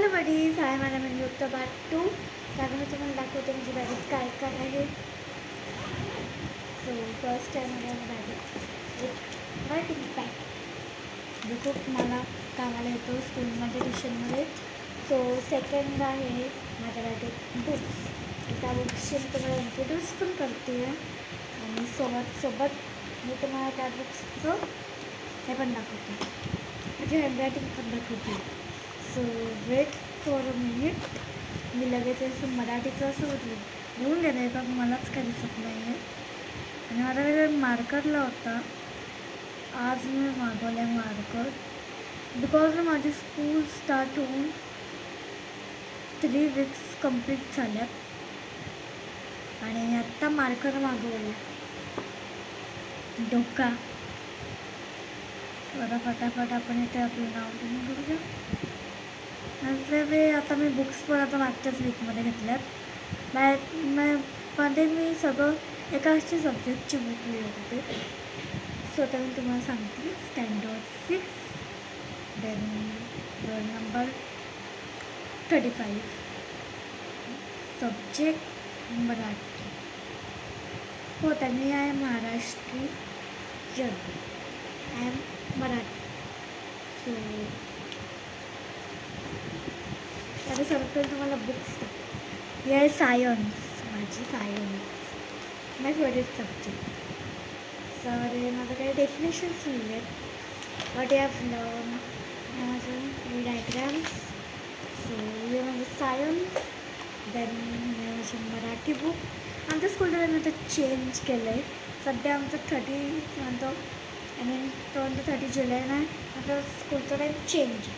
Hello buddies, हाय माझा म्हणजे उत्तर पार्ट 2. त्यामुळे मी तुम्हाला दाखवते म्हणजे बॅगेत काय काय आहे. सो फर्स्ट आहे माझ्या बॅगेत एक रायटिंग पॅड जो खूप मला कामाला येतो स्कूलमध्ये ट्युशनमध्ये. सो सेकंड आहे माझ्या बॅगेत बुक्स. त्या बुक्सची मी तुम्हाला इंट्रोड्यूस पण करते आणि सोबत मी तुम्हाला त्या बुक्सचं हे पण दाखवते, म्हणजे हँडरायटिंग पण दाखवते. So wait for a minute. मी लगेच असं मराठीचं असं लिहून घेणार का मलाच काही दिसत नाही आहे. आणि माझ्याकडे मार्करला होता, आज मी मागवलं आहे मार्कर बिकॉज माझी स्कूल स्टार्ट होऊन 3 वीक्स कंप्लीट झाल्यात आणि आत्ता मार्कर मागवलं. डोका बरं, फटाफट आपण इथे आपलं नाव लिहून घेऊया. आता मी बुक्स पण आता मागच्याच वीकमध्ये घेतल्यात. मध्ये मी सगळं एकाच सब्जेक्टची बुक लिहित होते. सो तर मी तुम्हाला सांगते. Standard 6 then roll number 35, subject Marathi. हो, त्यांनी आहे Maharashtrian. I am Marathi. So आता सर्वप्रथम तुम्हाला बुक्स हे आहे सायन्स. माझी सायन्स माय फेवरेट सब्जेक्ट. तर माझं काही डेफिनेशन्स लिहिले आहेत. व्हॉट हॅव लर्न, माझं डायग्राम्स. सो हे माझं सायन्स. देन हे माझी मराठी बुक. आमच्या स्कूलमध्ये मी आता चेंज केलं आहे. सध्या आमचं 30 जुलै नाही, आमच्या स्कूलचा टाईम चेंज आहे.